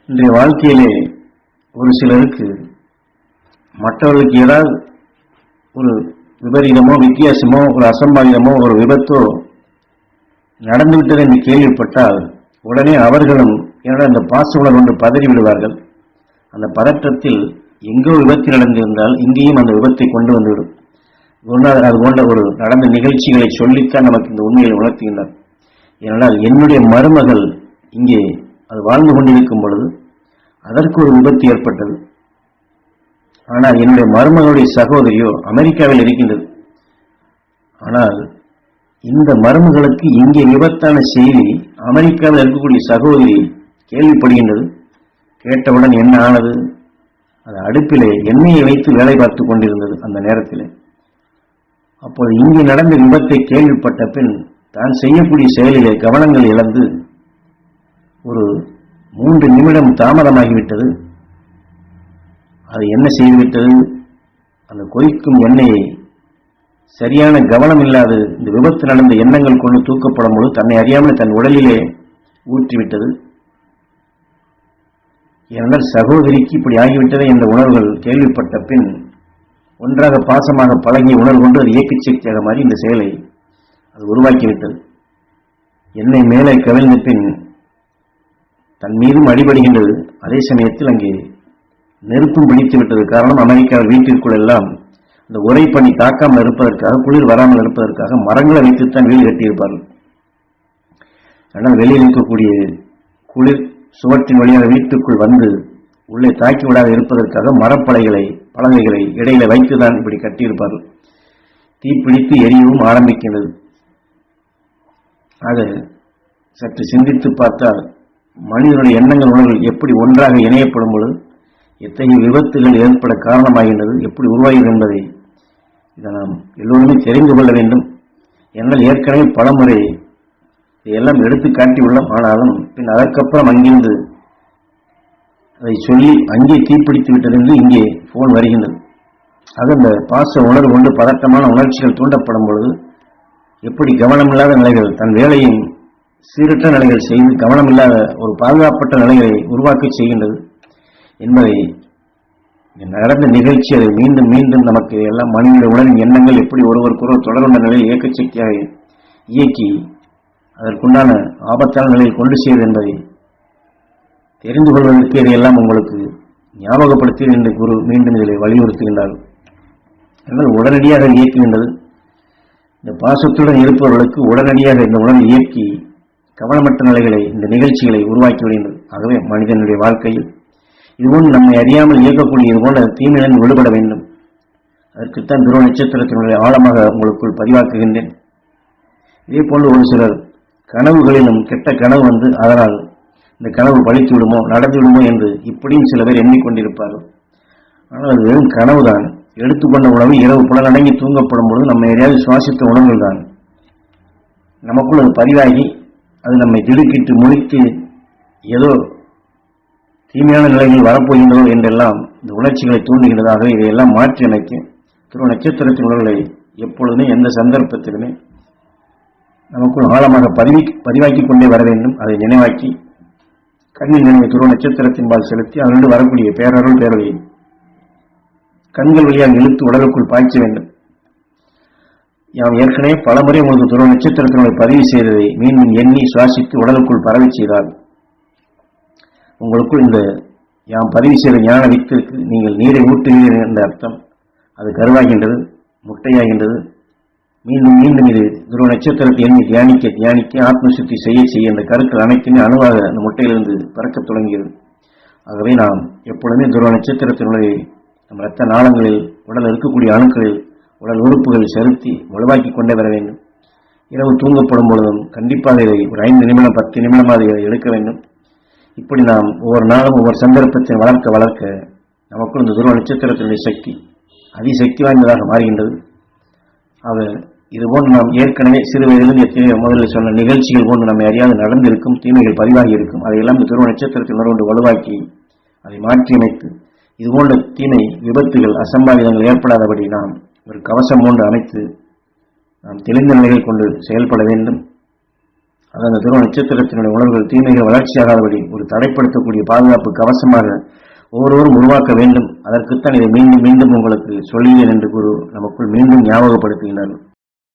இன்றைய வாழ்க்கையிலே ஒரு சிலருக்கு மற்றவர்களுக்கு ஏதாவது ஒரு விபரீதமோ வித்தியாசமோ ஒரு அசம்பாவிதமோ ஒரு விபத்தோ நடந்துவிட்டது என்று கேள்விப்பட்டால் உடனே அவர்களும் அந்த பாசவுடன் ஒன்று பதறி விடுவார்கள். அந்த பதற்றத்தில் எங்கோ விபத்து நடந்திருந்தால் இங்கேயும் அந்த விபத்தை கொண்டு வந்துவிடும். அது போன்ற ஒரு நடந்த நிகழ்ச்சிகளை சொல்லித்தான் நமக்கு இந்த உண்மையை உணர்த்துகின்றார். ஏனென்றால் என்னுடைய மருமகள் இங்கே அது வாழ்ந்து கொண்டிருக்கும் பொழுது அதற்கு ஒரு விபத்து ஏற்பட்டது. ஆனால் என்னுடைய மருமகளுடைய சகோதரியோ அமெரிக்காவில் இருக்கின்றது. ஆனால் இந்த மருமகளுக்கு இங்கே விபத்தான செய்தி அமெரிக்காவில் இருக்கக்கூடிய சகோதரி கேள்விப்படுகின்றது. கேட்டவுடன் என்ன ஆனது? அது அடுப்பிலே எண்ணெயை வைத்து வேலை பார்த்து கொண்டிருந்தது அந்த நேரத்தில். அப்போது இங்கே நடந்த விபத்தை கேள்விப்பட்ட பின் தான் செய்யக்கூடிய செயலிலே கவனங்கள் இழந்து ஒரு 3 நிமிடம் தாமதமாகிவிட்டது. அது என்ன செய்துவிட்டது? அந்த கொதிக்கும் எண்ணெயை சரியான கவனம் இல்லாது இந்த விபத்து நடந்த எண்ணங்கள் கொண்டு தூக்கப்படும் பொழுது தன்னை அறியாமல் தன் உடலிலே ஊற்றிவிட்டது. ஏனென்றால் சகோதரிக்கு இப்படி ஆகிவிட்டது என்ற உணர்வுகள் கேள்விப்பட்ட பின் ஒன்றாக பாசமாக பழகிய உணர்வு கொண்டு அது இயக்க சக்தியாக மாறி இந்த செயலை அது உருவாக்கிவிட்டது. எண்ணெய் மேலே கவிழ்ந்த பின் தன் மீதும் அடிபடுகின்றது. அதே சமயத்தில் அங்கே நெருப்பும் பிடித்து விட்டது. காரணம், அமெரிக்காவில் வீட்டிற்குள் எல்லாம் இந்த உரை பனி தாக்காமல் இருப்பதற்காக, குளிர் வராமல் இருப்பதற்காக மரங்களை வைத்துத்தான் வீடு கட்டியிருப்பார்கள். ஆனால் வெளியில் இருக்கக்கூடிய குளிர் சுவற்றின் வழியாக வீட்டுக்குள் வந்து உள்ளே தாக்கி விடாத இருப்பதற்காக பலகைகளை இடையில வைத்துதான் இப்படி கட்டியிருப்பார்கள். தீப்பிடித்து எரியவும் ஆரம்பிக்கின்றது. ஆக சற்று சிந்தித்து பார்த்தால் மனிதனுடைய எண்ணங்கள் உணர்வுகள் எப்படி ஒன்றாக இணையப்படும் பொழுது எத்தகைய விபத்துகள் ஏற்பட காரணமாகின்றது, எப்படி உருவாகிறது என்பதை இதை நாம் எல்லோருமே தெரிந்து கொள்ள வேண்டும். என்னால் ஏற்கனவே பலமுறை இதையெல்லாம் எடுத்து காட்டியுள்ளோம். ஆனாலும் பின் அதற்கப்புறம் அங்கிருந்து அதை சொல்லி அங்கே தீப்பிடித்து விட்டது என்று இங்கே போன் வருகின்றது. ஆக இந்த பாச உணர்வு கொண்டு பதட்டமான உணர்ச்சிகள் தூண்டப்படும் பொழுது எப்படி கவனமில்லாத நிலைகள், தன் வேலையின் சீரற்ற நிலைகள் செய்து கவனமில்லாத ஒரு பாதுகாப்பற்ற நிலைகளை உருவாக்க செய்கின்றது என்பதை நடந்த நிகழ்ச்சி அதை மீண்டும் மீண்டும் நமக்கு எல்லாம் மனித உணர்வின் எண்ணங்கள் எப்படி ஒருவருக்கொருவர் தொடர்ந்த நிலையில் இயக்க சக்தியாக இயக்கி அதற்குண்டான ஆபத்தான நிலையில் கொண்டு செய்வது என்பதை தெரிந்து கொள்வதற்கு இதையெல்லாம் உங்களுக்கு ஞாபகப்படுத்தி இந்த குரு மீண்டும் இதில் வலியுறுத்துகின்றார். என்றால் உடனடியாக இயக்குகின்றது. இந்த பாசத்துடன் இருப்பவர்களுக்கு உடனடியாக இந்த உணர்வை இயக்கி கவனமற்ற நிலைகளை, இந்த நிகழ்ச்சிகளை உருவாக்கி விடுகின்றது. ஆகவே மனிதனுடைய வாழ்க்கையில் இதுபோன்று நம்மை அறியாமல் இயக்கக்கூடிய இது போன்ற தீமையிலிருந்து விடுபட வேண்டும். அதற்குத்தான் துருவ நட்சத்திரத்தினுடைய ஆழமாக உங்களுக்குள் பதிவாக்குகின்றேன். இதே போன்று ஒரு சிலர் கனவுகளிலும் கெட்ட கனவு வந்து அதனால் இந்த கனவு பழித்து விடுமோ, நடந்து விடுமோ என்று இப்படியும் சில பேர் எண்ணிக்கொண்டிருப்பார்கள். ஆனால் அது வெறும் கனவுதான். எடுத்துக்கொண்ட உணவு இரவு புலனடங்கி தூங்கப்படும் பொழுது நம்ம எதையாவது சுவாசித்த உணவுகள் தான் நமக்குள் அது பதிவாகி அது நம்மை திடுக்கிட்டு முழித்து ஏதோ தீமையான நிலைகள் வரப்போகின்றதோ என்றெல்லாம் இந்த உணர்ச்சிகளை தூண்டுகின்றதாக இதையெல்லாம் மாற்றி அமைக்க துருவ நட்சத்திரத்தின் உணர்வுகளை எப்பொழுதுமே எந்த சந்தர்ப்பத்திலுமே நமக்குள் ஆழமாக பதிவாக்கி கொண்டே வர வேண்டும். அதை நினைவாக்கி கண்ணின் நினைவை துருவ நட்சத்திரத்தின்பால் செலுத்தி அதனோடு வரக்கூடிய பேரருள் பேரொழியை கண்கள் வழியாக இழுத்து உடலுக்குள் பாய்ச்ச வேண்டும். யாம் ஏற்கனவே பலமுறை உங்களுக்கு துருவ நட்சத்திரத்தினுடைய பதிவு செய்ததை மீண்டும் எண்ணி சுவாசித்து உடலுக்குள் பரவி செய்தால் உங்களுக்குள் இந்த யாம் பதிவு செய்த ஞான வித்திற்கு நீங்கள் நீரை ஊட்டுகிறீர்கள் என்ற அர்த்தம். அது கருவாகின்றது, முட்டையாகின்றது. மீண்டும் மீண்டும் இது துருவ நட்சத்திரத்தை எண்ணி தியானிக்க ஆத்ம சுத்தி செய்ய இந்த கருக்கள் அனைத்துமே அணுவாக அந்த முட்டையிலிருந்து பறக்க தொடங்குகிறது. ஆகவே நாம் எப்பொழுதுமே துருவ நட்சத்திரத்தினுடைய நம் இரத்த நாளங்களில் உடல் இருக்கக்கூடிய அணுக்களில் உடல் உறுப்புகள் செலுத்தி வலுவாக்கி கொண்டே வர வேண்டும். இரவு தூங்கப்படும் பொழுதும் கண்டிப்பாக இதை ஒரு 5 நிமிடம் 10 நிமிடமாக இதை எடுக்க வேண்டும். இப்படி நாம் ஒவ்வொரு நாளும் ஒவ்வொரு சந்தர்ப்பத்தை வளர்க்க நமக்குள் இந்த துருவ நட்சத்திரத்தினுடைய சக்தி அதிசக்தி வாய்ந்ததாக மாறுகின்றது. ஆக இதுபோன்று நாம் ஏற்கனவே சிறு வயதிலிருந்து எத்தனையோ முதலில் சொன்ன நிகழ்ச்சிகள் போன்று நம்மை அறியாது நடந்திருக்கும், தீமைகள் பதிவாகி இருக்கும். அதையெல்லாம் இந்த துருவ நட்சத்திரத்தில் உணர்வு வலுவாக்கி அதை மாற்றியமைத்து இதுபோன்ற தீமை விபத்துகள் அசம்பாவிதங்கள் ஏற்படாதபடி நாம் ஒரு கவசம் போன்று அமைத்து நாம் தெளிந்த நிலைகள் கொண்டு செயல்பட வேண்டும். அது அந்த துருவ நட்சத்திரத்தினுடைய உணர்வுகள் தீமைகள் வளர்ச்சியாகாதபடி ஒரு தடைப்படுத்தக்கூடிய பாதுகாப்பு கவசமாக ஒவ்வொருவரும் உருவாக்க வேண்டும். அதற்குத்தான் இதை மீண்டும் மீண்டும் உங்களுக்கு சொல்லினேன் என்று குரு நமக்குள் மீண்டும் ஞாபகப்படுத்துகின்றார்கள்.